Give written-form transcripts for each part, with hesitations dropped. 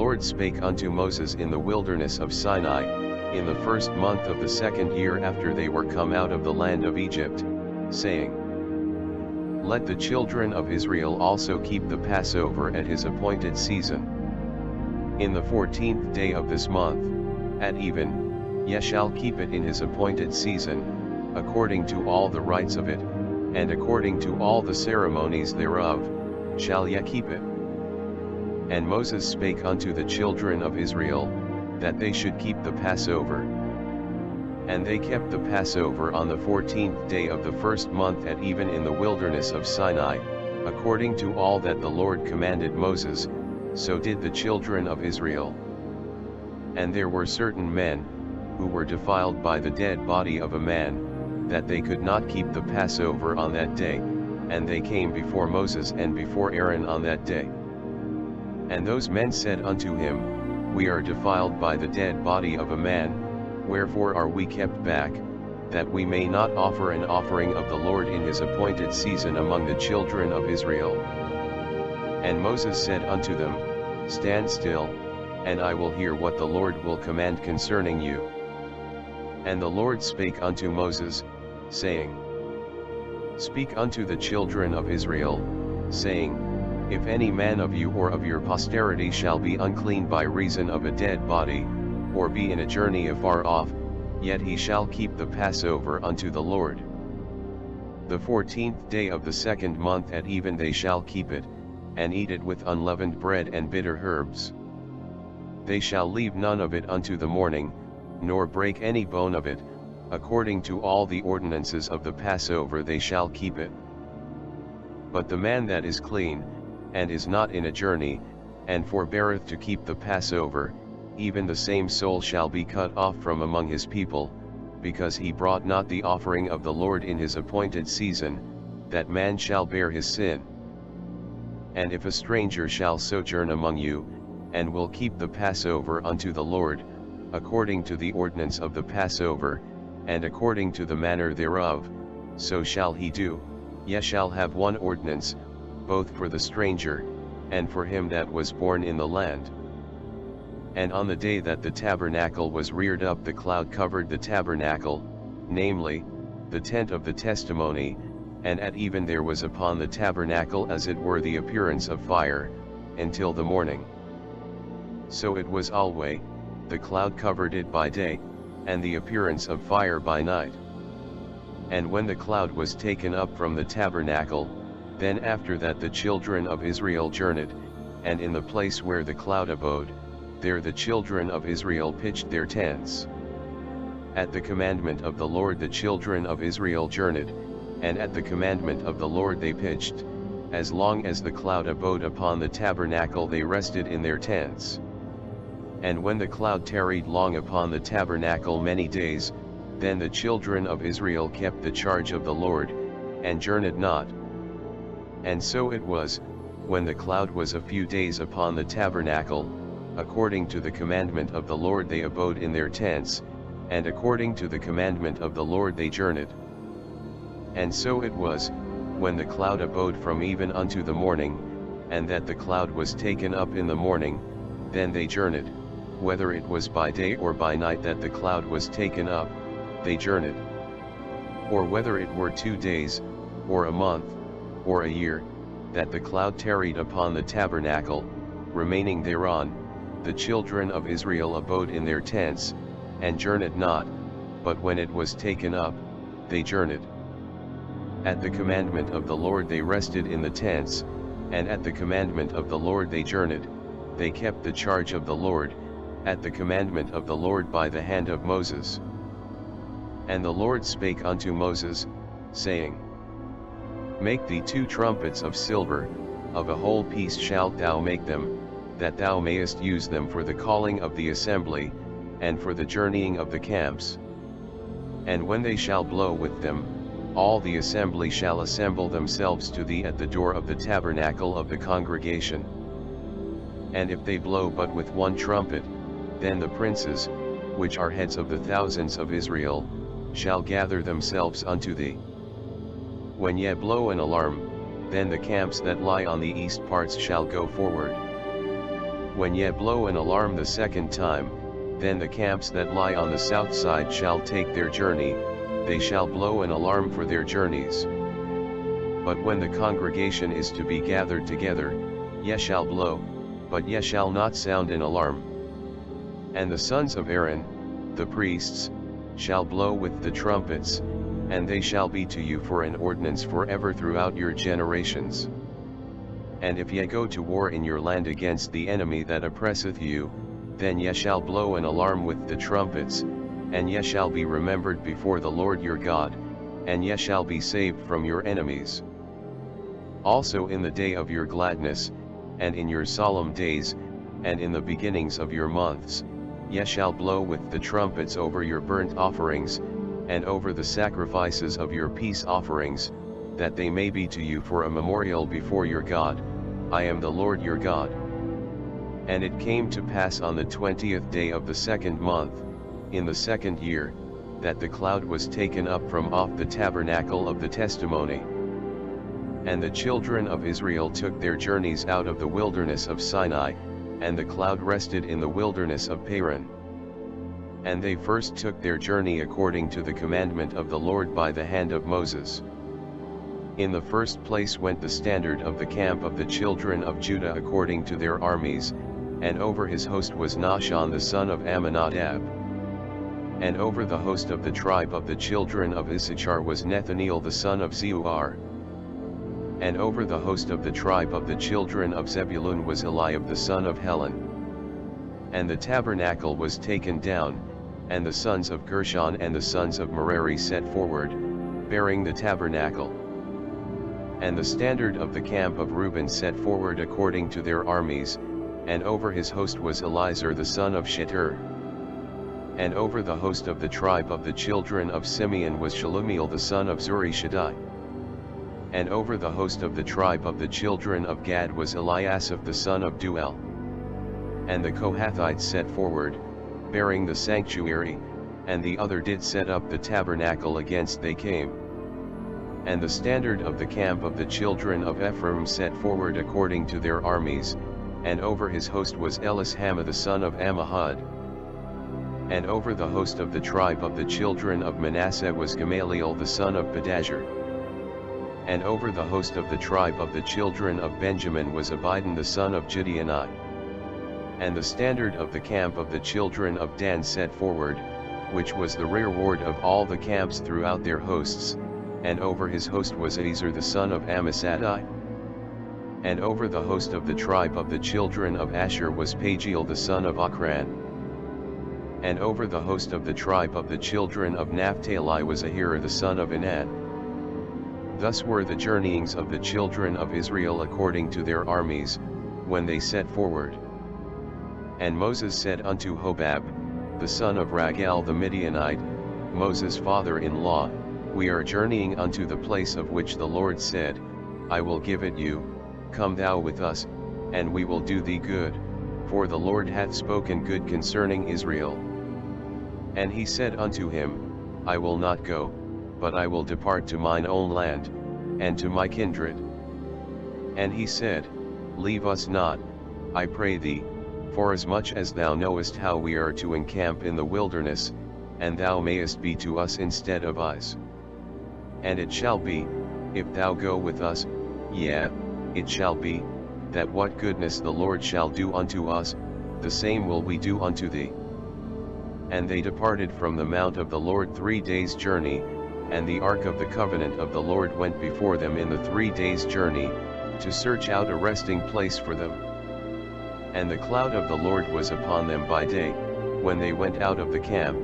Lord spake unto Moses in the wilderness of Sinai, in the first month of the 2nd year after they were come out of the land of Egypt, saying, Let the children of Israel also keep the Passover at his appointed season. In the 14th day of this month, at even, ye shall keep it in his appointed season, according to all the rites of it, and according to all the ceremonies thereof, shall ye keep it. And Moses spake unto the children of Israel, that they should keep the Passover. And they kept the Passover on the 14th day of the first month at even in the wilderness of Sinai, according to all that the Lord commanded Moses, so did the children of Israel. And there were certain men, who were defiled by the dead body of a man, that they could not keep the Passover on that day, and they came before Moses and before Aaron on that day. And those men said unto him, We are defiled by the dead body of a man, wherefore are we kept back, that we may not offer an offering of the Lord in his appointed season among the children of Israel? And Moses said unto them, Stand still, and I will hear what the Lord will command concerning you. And the Lord spake unto Moses, saying, Speak unto the children of Israel, saying, If any man of you or of your posterity shall be unclean by reason of a dead body, or be in a journey afar off, yet he shall keep the Passover unto the Lord. The 14th day of the 2nd month at even they shall keep it, and eat it with unleavened bread and bitter herbs. They shall leave none of it unto the morning, nor break any bone of it, according to all the ordinances of the Passover they shall keep it. But the man that is clean, and is not in a journey, and forbeareth to keep the Passover, even the same soul shall be cut off from among his people, because he brought not the offering of the Lord in his appointed season, that man shall bear his sin. And if a stranger shall sojourn among you, and will keep the Passover unto the Lord, according to the ordinance of the Passover, and according to the manner thereof, so shall he do. Ye shall have one ordinance, both for the stranger, and for him that was born in the land. And on the day that the tabernacle was reared up, the cloud covered the tabernacle, namely, the tent of the testimony, and at even there was upon the tabernacle as it were the appearance of fire, until the morning. So it was alway, the cloud covered it by day, and the appearance of fire by night. And when the cloud was taken up from the tabernacle, then after that the children of Israel journeyed, and in the place where the cloud abode, there the children of Israel pitched their tents. At the commandment of the Lord the children of Israel journeyed, and at the commandment of the Lord they pitched. As long as the cloud abode upon the tabernacle they rested in their tents. And when the cloud tarried long upon the tabernacle many days, then the children of Israel kept the charge of the Lord, and journeyed not. And so it was, when the cloud was a few days upon the tabernacle, according to the commandment of the Lord they abode in their tents, and according to the commandment of the Lord they journeyed. And so it was, when the cloud abode from even unto the morning, and that the cloud was taken up in the morning, then they journeyed, whether it was by day or by night that the cloud was taken up, they journeyed. Or whether it were 2 days, or a month, or a year, that the cloud tarried upon the tabernacle, remaining thereon, the children of Israel abode in their tents, and journeyed not, but when it was taken up, they journeyed. At the commandment of the Lord they rested in the tents, and at the commandment of the Lord they journeyed, they kept the charge of the Lord, at the commandment of the Lord by the hand of Moses. And the Lord spake unto Moses, saying, Make thee 2 trumpets of silver, of a whole piece shalt thou make them, that thou mayest use them for the calling of the assembly, and for the journeying of the camps. And when they shall blow with them, all the assembly shall assemble themselves to thee at the door of the tabernacle of the congregation. And if they blow but with one trumpet, then the princes, which are heads of the thousands of Israel, shall gather themselves unto thee. When ye blow an alarm, then the camps that lie on the east parts shall go forward. When ye blow an alarm the second time, then the camps that lie on the south side shall take their journey, they shall blow an alarm for their journeys. But when the congregation is to be gathered together, ye shall blow, but ye shall not sound an alarm. And the sons of Aaron, the priests, shall blow with the trumpets, and they shall be to you for an ordinance forever throughout your generations. And if ye go to war in your land against the enemy that oppresseth you, then ye shall blow an alarm with the trumpets, and ye shall be remembered before the Lord your God, and ye shall be saved from your enemies. Also in the day of your gladness, and in your solemn days, and in the beginnings of your months, ye shall blow with the trumpets over your burnt offerings, and over the sacrifices of your peace offerings, that they may be to you for a memorial before your God. I am the Lord your God. And it came to pass on the 20th day of the second month, in the second year, that the cloud was taken up from off the tabernacle of the testimony. And the children of Israel took their journeys out of the wilderness of Sinai, and the cloud rested in the wilderness of Paran. And they first took their journey according to the commandment of the Lord by the hand of Moses. In the first place went the standard of the camp of the children of Judah according to their armies, and over his host was Nahshon the son of Amminadab. And over the host of the tribe of the children of Issachar was Nethaneel the son of Zeuar. And over the host of the tribe of the children of Zebulun was Eliab the son of Helon. And the tabernacle was taken down, and the sons of Gershon and the sons of Merari set forward, bearing the tabernacle. And the standard of the camp of Reuben set forward according to their armies, and over his host was Elizur the son of Shetur. And over the host of the tribe of the children of Simeon was Shelumiel the son of Zurishaddai. And over the host of the tribe of the children of Gad was Eliasaph the son of Duel. And the Kohathites set forward, bearing the sanctuary, and the other did set up the tabernacle against they came. And the standard of the camp of the children of Ephraim set forward according to their armies, and over his host was Elishama the son of Ammihud. And over the host of the tribe of the children of Manasseh was Gamaliel the son of Pedahzur. And over the host of the tribe of the children of Benjamin was Abidan the son of Gideoni. And the standard of the camp of the children of Dan set forward, which was the rearward of all the camps throughout their hosts, and over his host was Ezer the son of Ammissaddai. And over the host of the tribe of the children of Asher was Pagiel the son of Ochran. And over the host of the tribe of the children of Naphtali was Ahira the son of Enan. Thus were the journeyings of the children of Israel according to their armies, when they set forward. And Moses said unto Hobab, the son of Ragal the Midianite, Moses' father-in-law, we are journeying unto the place of which the Lord said, I will give it you, come thou with us, and we will do thee good, for the Lord hath spoken good concerning Israel. And he said unto him, I will not go, but I will depart to mine own land, and to my kindred. And he said, Leave us not, I pray thee, forasmuch as thou knowest how we are to encamp in the wilderness, and thou mayest be to us instead of us. And it shall be, if thou go with us, yea, it shall be, that what goodness the Lord shall do unto us, the same will we do unto thee. And they departed from the mount of the Lord 3 days' journey, and the ark of the covenant of the Lord went before them in the 3 days' journey, to search out a resting place for them. And the cloud of the Lord was upon them by day, when they went out of the camp.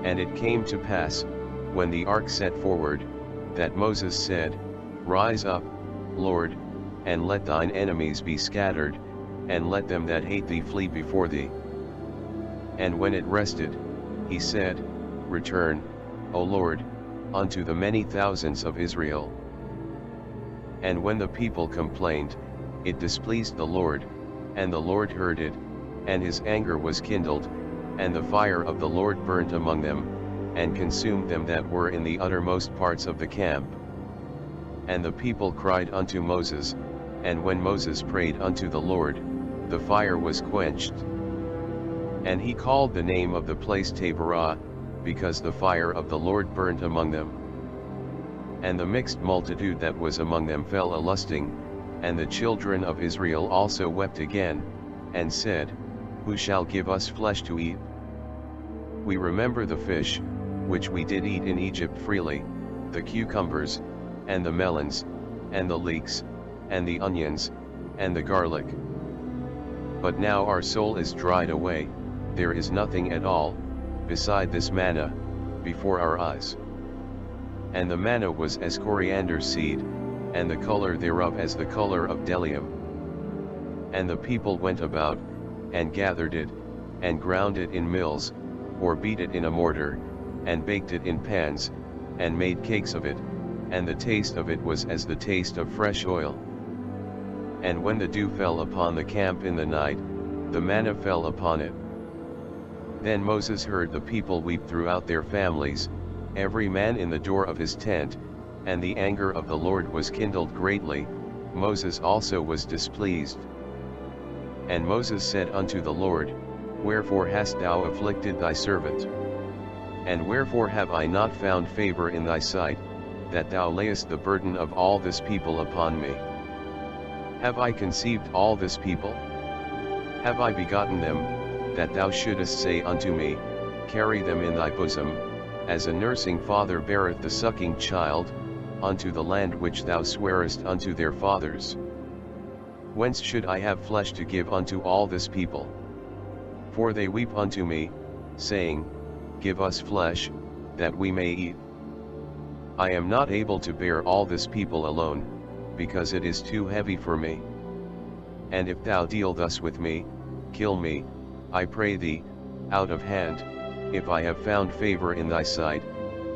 And it came to pass, when the ark set forward, that Moses said, Rise up, Lord, and let thine enemies be scattered, and let them that hate thee flee before thee. And when it rested, he said, Return, O Lord, unto the many thousands of Israel. And when the people complained, it displeased the Lord, and the Lord heard it, and his anger was kindled, and the fire of the Lord burnt among them, and consumed them that were in the uttermost parts of the camp. And the people cried unto Moses, and when Moses prayed unto the Lord, the fire was quenched. And he called the name of the place Taberah, because the fire of the Lord burnt among them. And the mixed multitude that was among them fell a-lusting, and the children of Israel also wept again, and said, Who shall give us flesh to eat? We remember the fish, which we did eat in Egypt freely, the cucumbers, and the melons, and the leeks, and the onions, and the garlic. But now our soul is dried away, there is nothing at all, beside this manna, before our eyes. And the manna was as coriander seed, and the color thereof as the color of bdellium. And the people went about, and gathered it, and ground it in mills, or beat it in a mortar, and baked it in pans, and made cakes of it, and the taste of it was as the taste of fresh oil. And when the dew fell upon the camp in the night, the manna fell upon it. Then Moses heard the people weep throughout their families, every man in the door of his tent, and the anger of the Lord was kindled greatly, Moses also was displeased. And Moses said unto the Lord, Wherefore hast thou afflicted thy servant? And wherefore have I not found favor in thy sight, that thou layest the burden of all this people upon me? Have I conceived all this people? Have I begotten them, that thou shouldest say unto me, Carry them in thy bosom, as a nursing father beareth the sucking child, unto the land which thou swarest unto their fathers? Whence should I have flesh to give unto all this people? For they weep unto me, saying, Give us flesh, that we may eat. I am not able to bear all this people alone, because it is too heavy for me. And if thou deal thus with me, kill me, I pray thee, out of hand, if I have found favor in thy sight,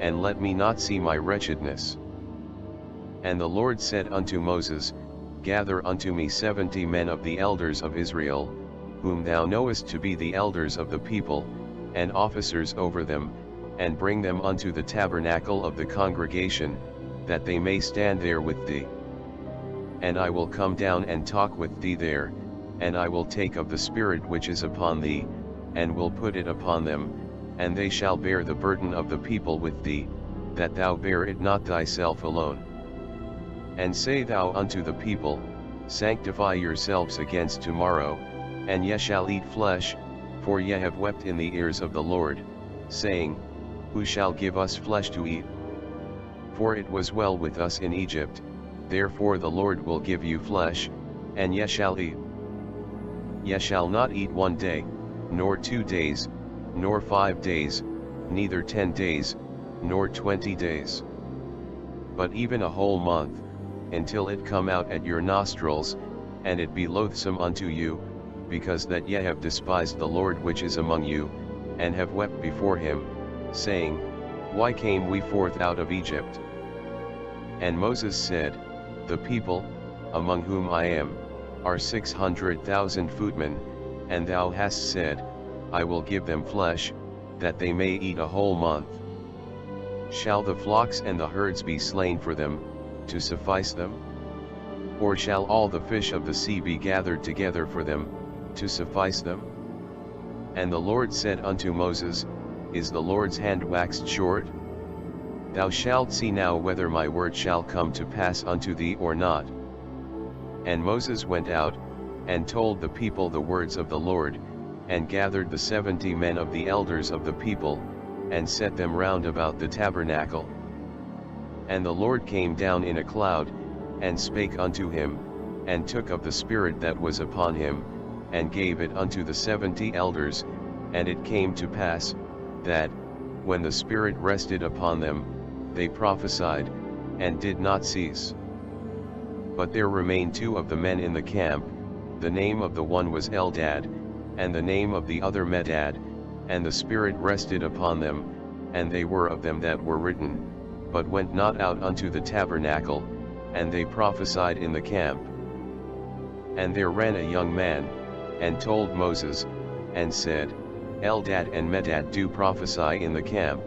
and let me not see my wretchedness. And the Lord said unto Moses, Gather unto me 70 men of the elders of Israel, whom thou knowest to be the elders of the people, and officers over them, and bring them unto the tabernacle of the congregation, that they may stand there with thee. And I will come down and talk with thee there, and I will take of the Spirit which is upon thee, and will put it upon them, and they shall bear the burden of the people with thee, that thou bear it not thyself alone. And say thou unto the people, Sanctify yourselves against tomorrow, and ye shall eat flesh, for ye have wept in the ears of the Lord, saying, Who shall give us flesh to eat? For it was well with us in Egypt, therefore the Lord will give you flesh, and ye shall eat. Ye shall not eat 1 day, nor 2 days, nor 5 days, neither 10 days, nor 20 days. But even a whole month, until it come out at your nostrils, and it be loathsome unto you, because that ye have despised the Lord which is among you, and have wept before him, saying, Why came we forth out of Egypt? And Moses said, The people, among whom I am, are 600,000 footmen, and thou hast said, I will give them flesh, that they may eat a whole month. Shall the flocks and the herds be slain for them, to suffice them? Or shall all the fish of the sea be gathered together for them, to suffice them? And the Lord said unto Moses, Is the Lord's hand waxed short? Thou shalt see now whether my word shall come to pass unto thee or not. And Moses went out, and told the people the words of the Lord, and gathered the 70 men of the elders of the people, and set them round about the tabernacle. And the Lord came down in a cloud, and spake unto him, and took of the Spirit that was upon him, and gave it unto the 70 elders, and it came to pass, that, when the Spirit rested upon them, they prophesied, and did not cease. But there remained 2 of the men in the camp, the name of the one was Eldad, and the name of the other Medad, and the Spirit rested upon them, and they were of them that were written, but went not out unto the tabernacle, and they prophesied in the camp. And there ran a young man, and told Moses, and said, Eldad and Medad do prophesy in the camp.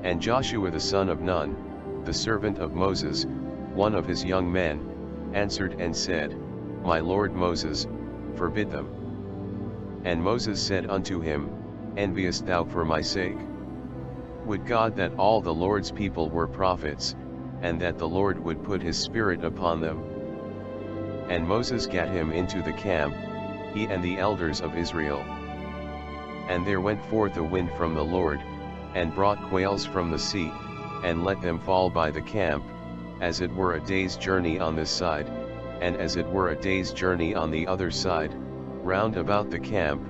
And Joshua the son of Nun, the servant of Moses, one of his young men, answered and said, My lord Moses, forbid them. And Moses said unto him, Enviest thou for my sake? Would God that all the Lord's people were prophets, and that the Lord would put his spirit upon them. And Moses gat him into the camp, he and the elders of Israel. And there went forth a wind from the Lord, and brought quails from the sea, and let them fall by the camp, as it were a day's journey on this side, and as it were a day's journey on the other side, round about the camp,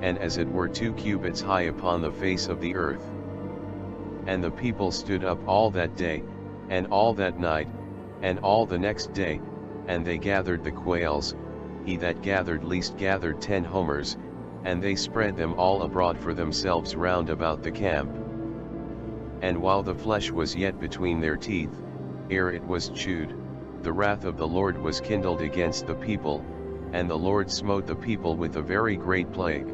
and as it were 2 cubits high upon the face of the earth. And the people stood up all that day, and all that night, and all the next day, and they gathered the quails, he that gathered least gathered 10 homers, and they spread them all abroad for themselves round about the camp. And while the flesh was yet between their teeth, ere it was chewed, the wrath of the Lord was kindled against the people, and the Lord smote the people with a very great plague.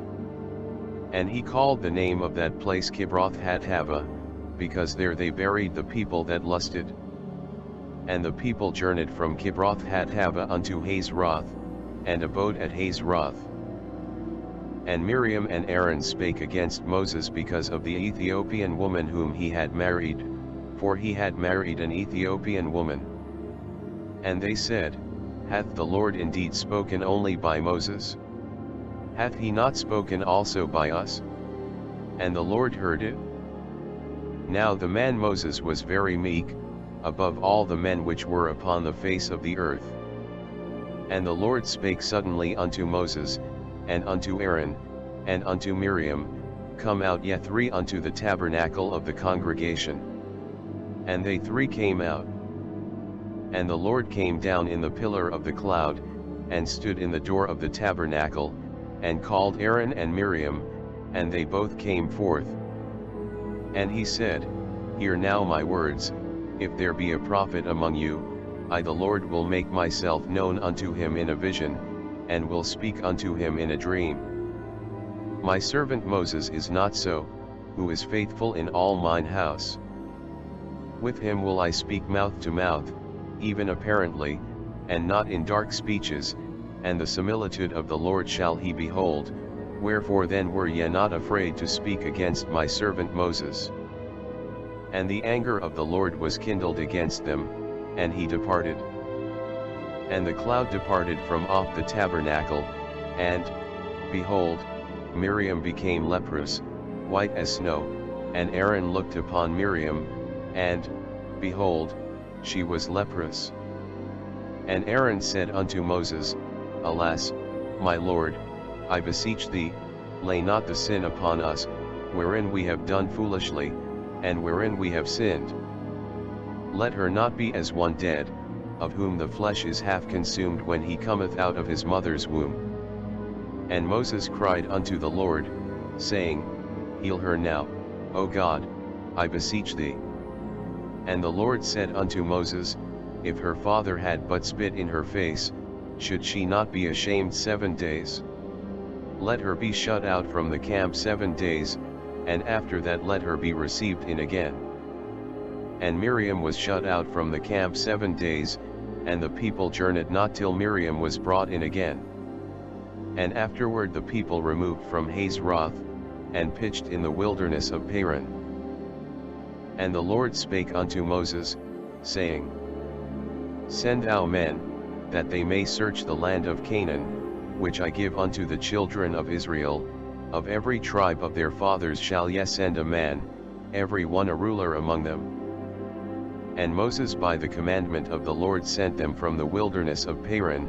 And he called the name of that place Kibroth-Hattaavah, because there they buried the people that lusted. And the people journeyed from Kibroth-Hattaavah unto Hazeroth, and abode at Hazeroth. And Miriam and Aaron spake against Moses because of the Ethiopian woman whom he had married, for he had married an Ethiopian woman. And they said, Hath the Lord indeed spoken only by Moses? Hath he not spoken also by us? And the Lord heard it. Now the man Moses was very meek, above all the men which were upon the face of the earth. And the Lord spake suddenly unto Moses, and unto Aaron, and unto Miriam, Come out ye 3 unto the tabernacle of the congregation. And they 3 came out. And the Lord came down in the pillar of the cloud, and stood in the door of the tabernacle, and called Aaron and Miriam, and they both came forth. And he said, Hear now my words, if there be a prophet among you, I the Lord will make myself known unto him in a vision, and will speak unto him in a dream. My servant Moses is not so, who is faithful in all mine house. With him will I speak mouth to mouth, even apparently, and not in dark speeches, and the similitude of the Lord shall he behold, wherefore then were ye not afraid to speak against my servant Moses. And the anger of the Lord was kindled against them, and he departed. And the cloud departed from off the tabernacle, and, behold, Miriam became leprous, white as snow, and Aaron looked upon Miriam, and, behold, she was leprous. And Aaron said unto Moses, Alas, my Lord, I beseech thee, lay not the sin upon us, wherein we have done foolishly, and wherein we have sinned. Let her not be as one dead, of whom the flesh is half consumed when he cometh out of his mother's womb. And Moses cried unto the Lord, saying, Heal her now, O God, I beseech thee. And the Lord said unto Moses, If her father had but spit in her face, should she not be ashamed 7 days? Let her be shut out from the camp 7 days, and after that let her be received in again. And Miriam was shut out from the camp 7 days, and the people journeyed not till Miriam was brought in again. And afterward the people removed from Hazeroth, and pitched in the wilderness of Paran. And the Lord spake unto Moses, saying, Send thou men, that they may search the land of Canaan, which I give unto the children of Israel, of every tribe of their fathers shall ye send a man, every one a ruler among them. And Moses by the commandment of the Lord sent them from the wilderness of Paran.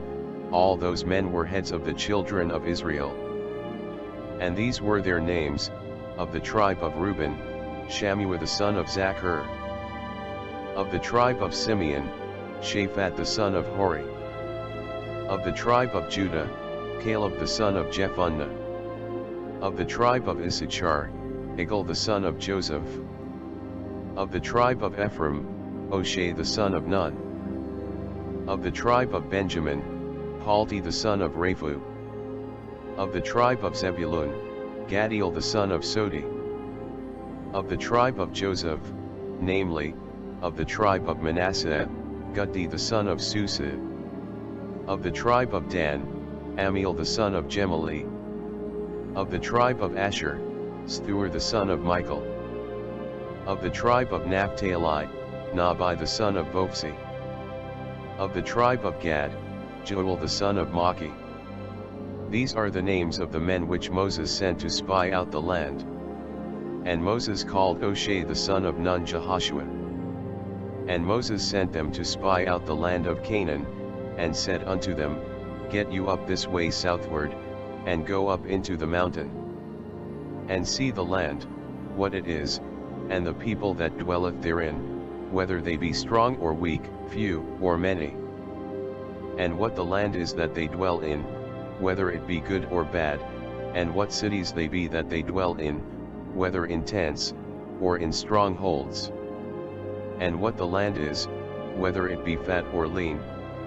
All those men were heads of the children of Israel. And these were their names, of the tribe of Reuben, Shammua the son of Zachar. Of the tribe of Simeon, Shaphat the son of Hori. Of the tribe of Judah, Caleb the son of Jephunneh. Of the tribe of Issachar, Igal the son of Joseph. Of the tribe of Ephraim, Oshea the son of Nun. Of the tribe of Benjamin, Palti the son of Raphu. Of the tribe of Zebulun, Gadiel the son of Sodi. Of the tribe of Joseph, namely, of the tribe of Manasseh, Guddi the son of Susa. Of the tribe of Dan, Amiel the son of Gemali. Of the tribe of Asher, Stuar the son of Michael. Of the tribe of Naphtali, Nabai the son of Vophsi. Of the tribe of Gad, Joel the son of Machi. These are the names of the men which Moses sent to spy out the land. And Moses called Oshai the son of Nun Jehoshua. And Moses sent them to spy out the land of Canaan, and said unto them, Get you up this way southward, and go up into the mountain. And see the land, what it is, and the people that dwelleth therein, whether they be strong or weak, few or many. And what the land is that they dwell in, whether it be good or bad, and what cities they be that they dwell in, whether in tents, or in strongholds. And what the land is, whether it be fat or lean,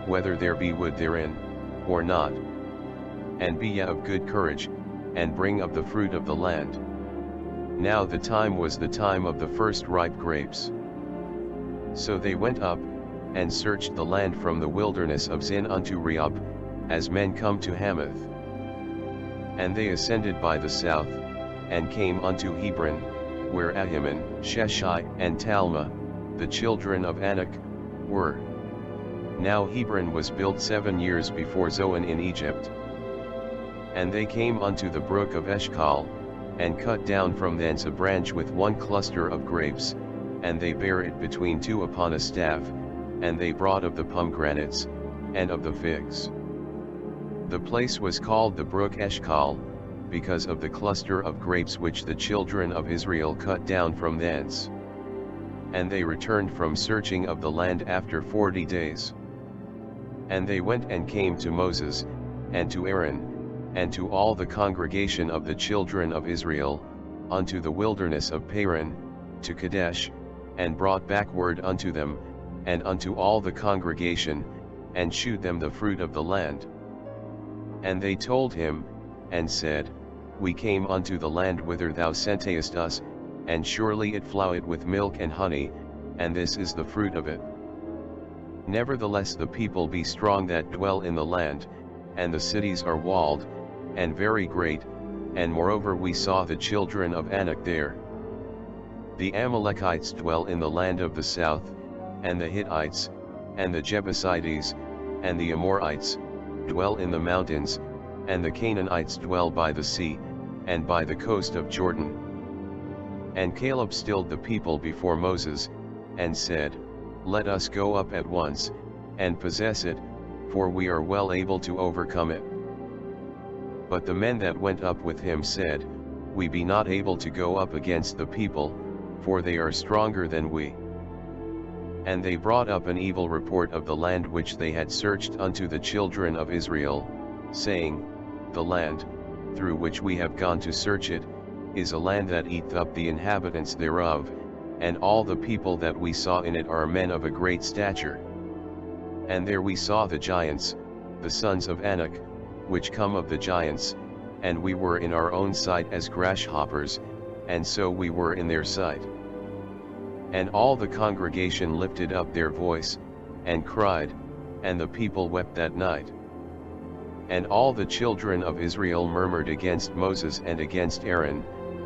whether there be wood therein, or not. And be ye of good courage, and bring up the fruit of the land. Now the time was the time of the first ripe grapes. So they went up, and searched the land from the wilderness of Zin unto Rehob, as men come to Hamath. And they ascended by the south, and came unto Hebron, where Ahiman, Sheshai, and Talmah, the children of Anak, were. Now Hebron was built 7 years before Zoan in Egypt. And they came unto the brook of Eshcol, and cut down from thence a branch with one cluster of grapes, and they bare it between two upon a staff, and they brought of the pomegranates, and of the figs. The place was called the brook Eshcol, because of the cluster of grapes which the children of Israel cut down from thence. And they returned from searching of the land after 40 days. And they went and came to Moses, and to Aaron, and to all the congregation of the children of Israel, unto the wilderness of Paran, to Kadesh, and brought back word unto them, and unto all the congregation, and shewed them the fruit of the land. And they told him, and said, We came unto the land whither thou sentest us, and surely it floweth with milk and honey, and this is the fruit of it. Nevertheless the people be strong that dwell in the land, and the cities are walled, and very great, and moreover we saw the children of Anak there. The Amalekites dwell in the land of the south, and the Hittites, and the Jebusites, and the Amorites, dwell in the mountains, and the Canaanites dwell by the sea, and by the coast of Jordan. And Caleb stilled the people before Moses, and said, Let us go up at once, and possess it, for we are well able to overcome it. But the men that went up with him said, We be not able to go up against the people, for they are stronger than we. And they brought up an evil report of the land which they had searched unto the children of Israel, saying, The land, through which we have gone to search it, is a land that eateth up the inhabitants thereof, and all the people that we saw in it are men of a great stature. And there we saw the giants, the sons of Anak, which come of the giants, and we were in our own sight as grasshoppers, and so we were in their sight. And all the congregation lifted up their voice, and cried, and the people wept that night. And all the children of Israel murmured against Moses and against Aaron,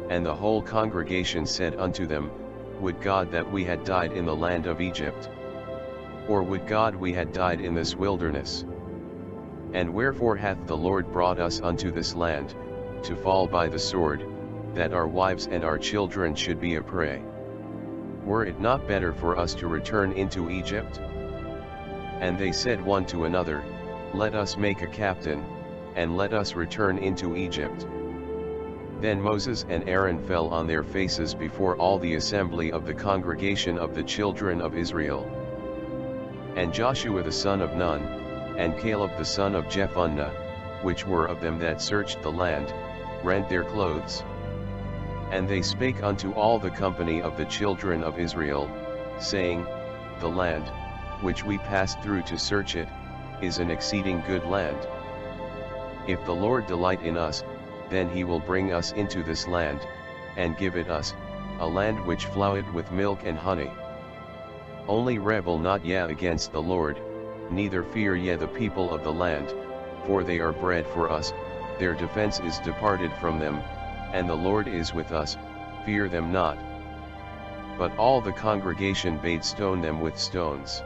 and the whole congregation said unto them, Would God that we had died in the land of Egypt! Or would God we had died in this wilderness! And wherefore hath the Lord brought us unto this land, to fall by the sword, that our wives and our children should be a prey? Were it not better for us to return into Egypt? And they said one to another, Let us make a captain, and let us return into Egypt. Then Moses and Aaron fell on their faces before all the assembly of the congregation of the children of Israel. And Joshua the son of Nun, and Caleb the son of Jephunneh, which were of them that searched the land, rent their clothes. And they spake unto all the company of the children of Israel, saying, The land, which we passed through to search it, is an exceeding good land. If the Lord delight in us, then he will bring us into this land, and give it us, a land which floweth with milk and honey. Only rebel not ye against the Lord, neither fear ye the people of the land, for they are bread for us, their defense is departed from them, and the Lord is with us, fear them not. But all the congregation bade stone them with stones.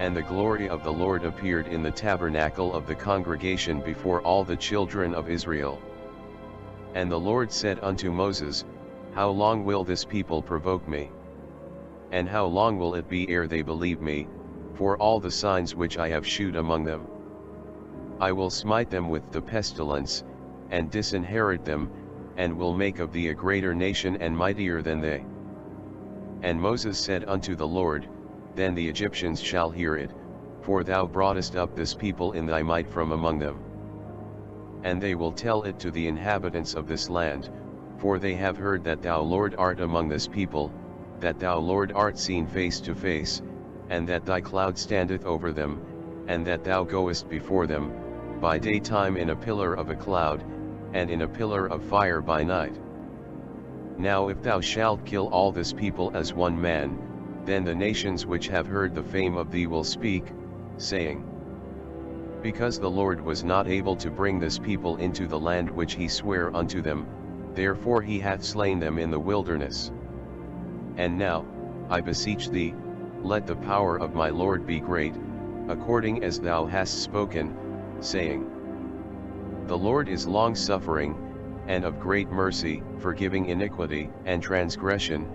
And the glory of the Lord appeared in the tabernacle of the congregation before all the children of Israel. And the Lord said unto Moses, How long will this people provoke me? And how long will it be ere they believe me, for all the signs which I have shewed among them? I will smite them with the pestilence, and disinherit them, and will make of thee a greater nation and mightier than they. And Moses said unto the Lord, Then the Egyptians shall hear it, for thou broughtest up this people in thy might from among them. And they will tell it to the inhabitants of this land, for they have heard that thou Lord art among this people, that thou Lord art seen face to face, and that thy cloud standeth over them, and that thou goest before them, by daytime in a pillar of a cloud, and in a pillar of fire by night. Now if thou shalt kill all this people as one man, then the nations which have heard the fame of thee will speak, saying, Because the Lord was not able to bring this people into the land which he sware unto them, therefore he hath slain them in the wilderness. And now, I beseech thee, let the power of my Lord be great, according as thou hast spoken, saying, The Lord is long-suffering, and of great mercy, forgiving iniquity and transgression,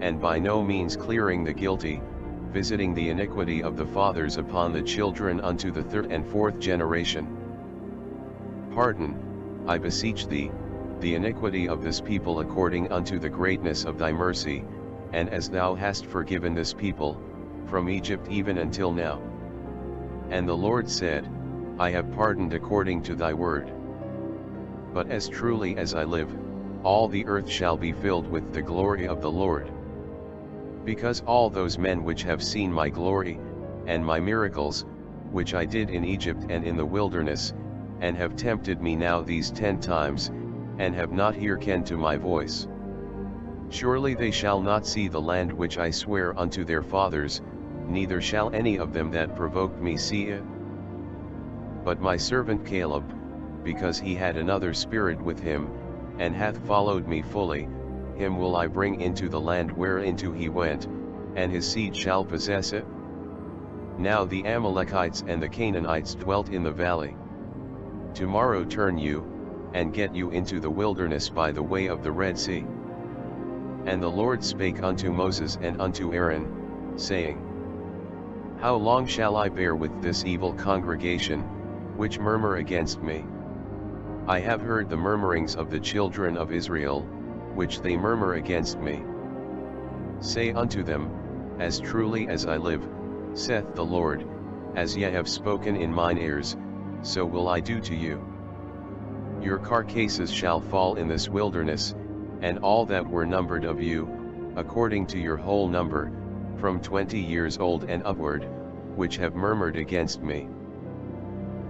and by no means clearing the guilty, visiting the iniquity of the fathers upon the children unto the third and fourth generation. Pardon, I beseech thee, the iniquity of this people according unto the greatness of thy mercy, and as thou hast forgiven this people, from Egypt even until now. And the Lord said, I have pardoned according to thy word. But as truly as I live, all the earth shall be filled with the glory of the Lord. Because all those men which have seen my glory, and my miracles, which I did in Egypt and in the wilderness, and have tempted me now these 10 times, and have not hearkened to my voice. Surely they shall not see the land which I swear unto their fathers, neither shall any of them that provoked me see it. But my servant Caleb, because he had another spirit with him, and hath followed me fully, him will I bring into the land whereinto he went, and his seed shall possess it. Now the Amalekites and the Canaanites dwelt in the valley. Tomorrow turn you, and get you into the wilderness by the way of the Red Sea. And the Lord spake unto Moses and unto Aaron, saying, How long shall I bear with this evil congregation, which murmur against me? I have heard the murmurings of the children of Israel, which they murmur against me. Say unto them, As truly as I live, saith the Lord, as ye have spoken in mine ears, so will I do to you. Your carcasses shall fall in this wilderness, and all that were numbered of you, according to your whole number, from 20 years old and upward, which have murmured against me.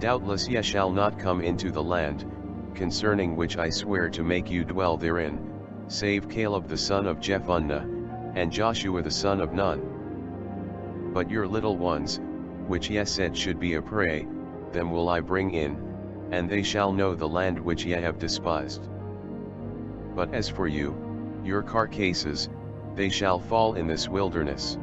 Doubtless ye shall not come into the land, concerning which I swear to make you dwell therein, save Caleb the son of Jephunneh, and Joshua the son of Nun. But your little ones, which ye said should be a prey, them will I bring in, and they shall know the land which ye have despised. But as for you, your carcasses, they shall fall in this wilderness.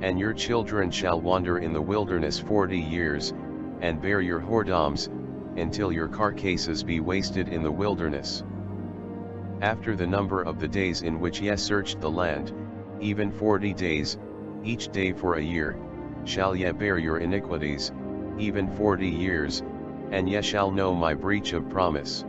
And your children shall wander in the wilderness 40 years, and bear your whoredoms, until your carcasses be wasted in the wilderness. After the number of the days in which ye searched the land, even 40 days, each day for a year, shall ye bear your iniquities, even 40 years, and ye shall know my breach of promise.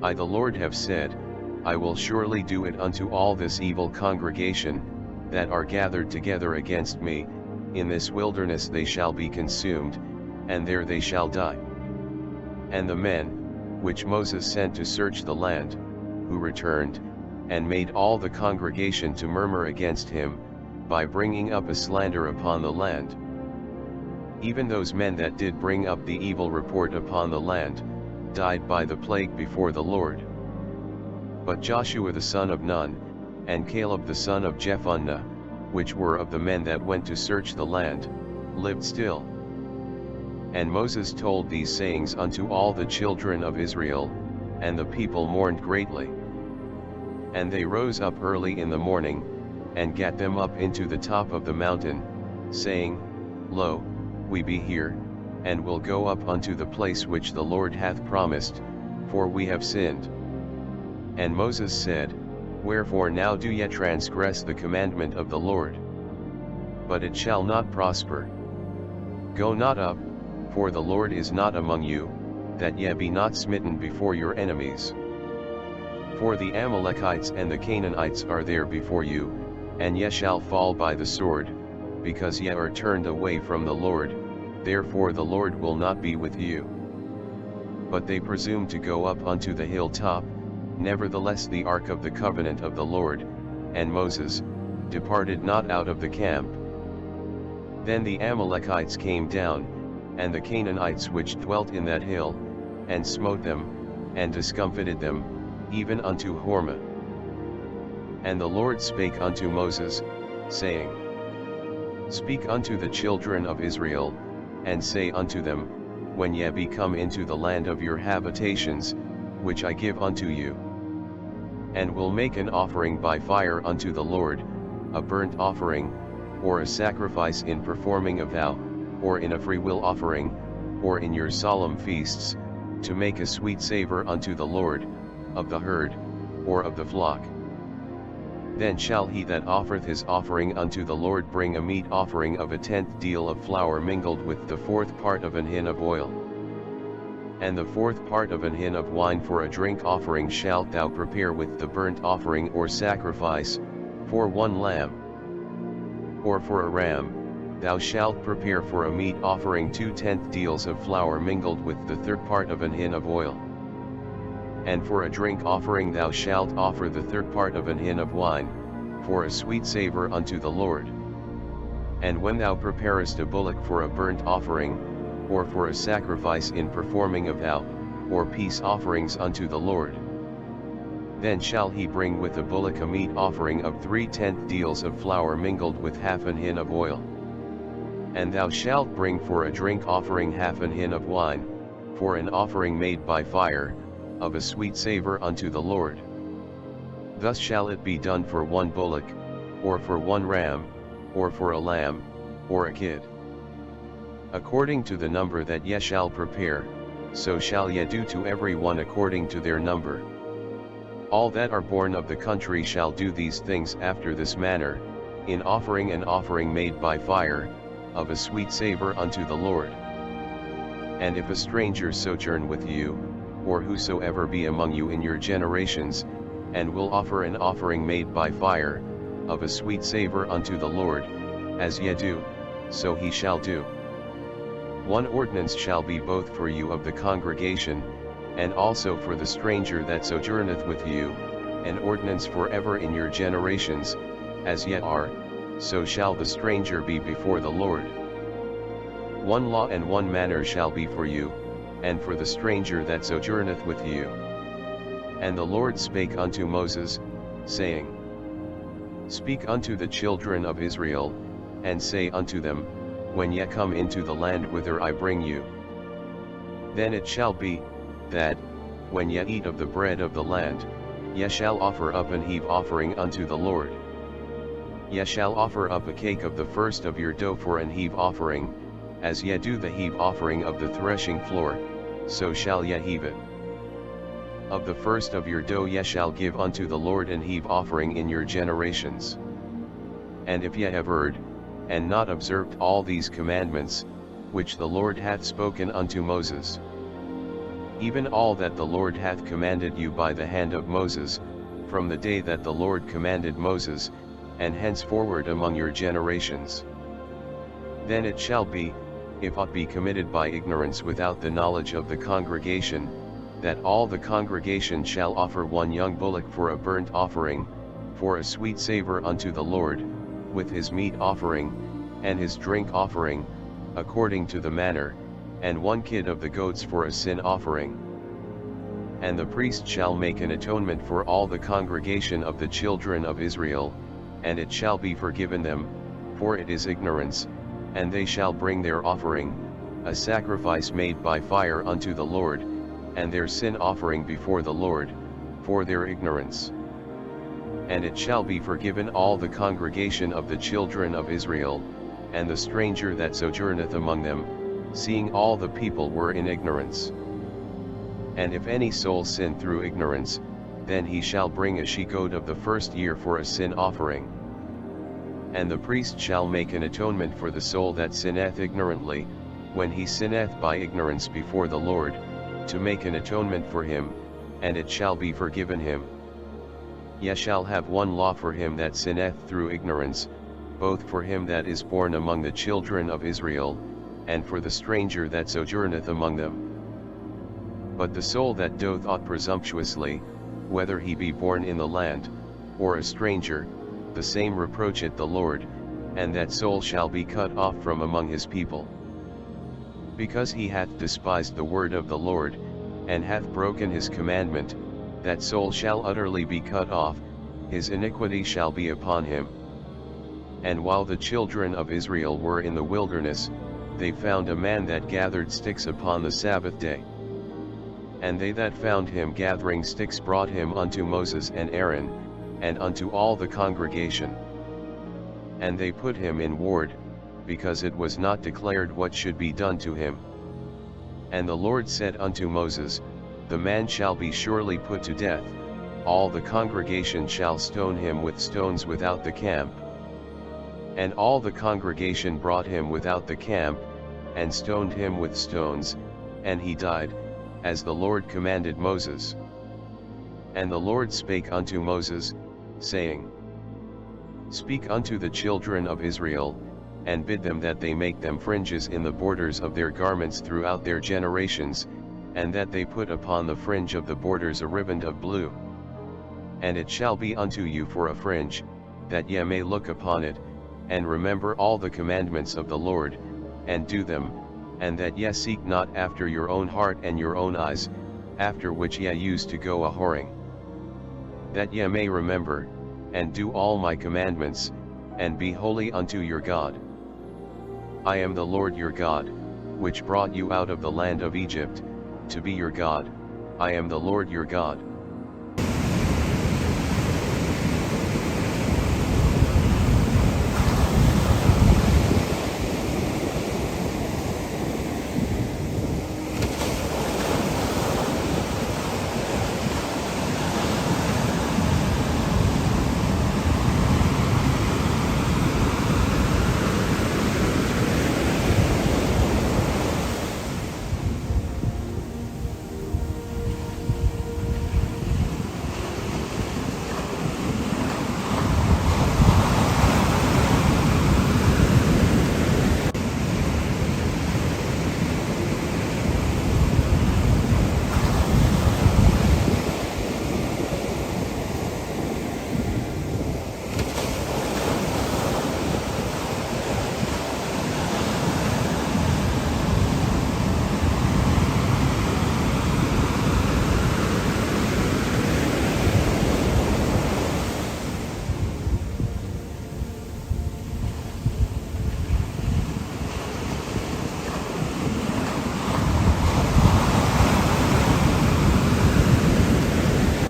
I the Lord have said, I will surely do it unto all this evil congregation, that are gathered together against me, in this wilderness they shall be consumed, and there they shall die. And the men, which Moses sent to search the land, who returned, and made all the congregation to murmur against him, by bringing up a slander upon the land. Even those men that did bring up the evil report upon the land, died by the plague before the Lord. But Joshua the son of Nun, and Caleb the son of Jephunneh, which were of the men that went to search the land, lived still. And Moses told these sayings unto all the children of Israel, and the people mourned greatly. And they rose up early in the morning, and gat them up into the top of the mountain, saying, Lo, we be here, and will go up unto the place which the Lord hath promised, for we have sinned. And Moses said, Wherefore now do ye transgress the commandment of the Lord? But it shall not prosper. Go not up, for the Lord is not among you, that ye be not smitten before your enemies. For the Amalekites and the Canaanites are there before you, and ye shall fall by the sword, because ye are turned away from the Lord, therefore the Lord will not be with you. But they presumed to go up unto the hilltop, nevertheless the ark of the covenant of the Lord, and Moses, departed not out of the camp. Then the Amalekites came down, and the Canaanites which dwelt in that hill, and smote them, and discomfited them, even unto Hormah. And the Lord spake unto Moses, saying, Speak unto the children of Israel, and say unto them, When ye be come into the land of your habitations, which I give unto you, and will make an offering by fire unto the Lord, a burnt offering, or a sacrifice in performing a vow, or in a freewill offering, or in your solemn feasts, to make a sweet savor unto the Lord, of the herd, or of the flock. Then shall he that offereth his offering unto the Lord bring a meat offering of a 10th deal of flour mingled with the 4th part of an hin of oil. And the 4th part of an hin of wine for a drink offering shalt thou prepare with the burnt offering or sacrifice, for one lamb. Or for a ram, thou shalt prepare for a meat offering 2/10 deals of flour mingled with the 3rd part of an hin of oil. And for a drink offering thou shalt offer the 3rd part of an hin of wine, for a sweet savor unto the Lord. And when thou preparest a bullock for a burnt offering, or for a sacrifice in performing a vow, or peace offerings unto the Lord, then shall he bring with the bullock a meat offering of 3/10 deals of flour mingled with half an hin of oil. And thou shalt bring for a drink offering half an hin of wine, for an offering made by fire, of a sweet savor unto the Lord. Thus shall it be done for one bullock, or for one ram, or for a lamb, or a kid. According to the number that ye shall prepare, so shall ye do to every one according to their number. All that are born of the country shall do these things after this manner, in offering an offering made by fire, of a sweet savor unto the Lord. And if a stranger sojourn with you, or whosoever be among you in your generations, and will offer an offering made by fire, of a sweet savor unto the Lord, as ye do, so he shall do. One ordinance shall be both for you of the congregation, and also for the stranger that sojourneth with you, an ordinance forever in your generations, as ye are, so shall the stranger be before the Lord. One law and one manner shall be for you, and for the stranger that sojourneth with you. And the Lord spake unto Moses, saying, Speak unto the children of Israel, and say unto them, When ye come into the land whither I bring you, then it shall be, that, when ye eat of the bread of the land, ye shall offer up an heave offering unto the Lord. Ye shall offer up a cake of the first of your dough for an heave offering, as ye do the heave offering of the threshing floor, so shall ye heave it. Of the first of your dough ye shall give unto the Lord an heave offering in your generations. And if ye have erred, and not observed all these commandments, which the Lord hath spoken unto Moses, even all that the Lord hath commanded you by the hand of Moses, from the day that the Lord commanded Moses, and henceforward among your generations, then it shall be, if aught be committed by ignorance without the knowledge of the congregation, that all the congregation shall offer one young bullock for a burnt offering, for a sweet savor unto the Lord, with his meat offering, and his drink offering, according to the manner, and one kid of the goats for a sin offering. And the priest shall make an atonement for all the congregation of the children of Israel, and it shall be forgiven them, for it is ignorance, and they shall bring their offering, a sacrifice made by fire unto the Lord, and their sin offering before the Lord, for their ignorance. And it shall be forgiven all the congregation of the children of Israel, and the stranger that sojourneth among them, seeing all the people were in ignorance. And if any soul sin through ignorance, then he shall bring a she-goat of the first year for a sin offering. And the priest shall make an atonement for the soul that sinneth ignorantly, when he sinneth by ignorance before the Lord, to make an atonement for him, and it shall be forgiven him. Ye shall have one law for him that sinneth through ignorance, both for him that is born among the children of Israel, and for the stranger that sojourneth among them. But the soul that doth aught presumptuously, whether he be born in the land, or a stranger, the same reproacheth the Lord, and that soul shall be cut off from among his people. Because he hath despised the word of the Lord, and hath broken his commandment, that soul shall utterly be cut off, his iniquity shall be upon him. And while the children of Israel were in the wilderness, they found a man that gathered sticks upon the Sabbath day. And they that found him gathering sticks brought him unto Moses and Aaron, and unto all the congregation. And they put him in ward, because it was not declared what should be done to him. And the Lord said unto Moses, The man shall be surely put to death, all the congregation shall stone him with stones without the camp. And all the congregation brought him without the camp, and stoned him with stones, and he died, as the Lord commanded Moses. And the Lord spake unto Moses, saying, Speak unto the children of Israel, and bid them that they make them fringes in the borders of their garments throughout their generations, and that they put upon the fringe of the borders a riband of blue. And it shall be unto you for a fringe, that ye may look upon it, and remember all the commandments of the Lord, and do them, and that ye seek not after your own heart and your own eyes, after which ye used to go a whoring. That ye may remember, and do all my commandments, and be holy unto your God. I am the Lord your God, which brought you out of the land of Egypt, to be your God. I am the Lord your God.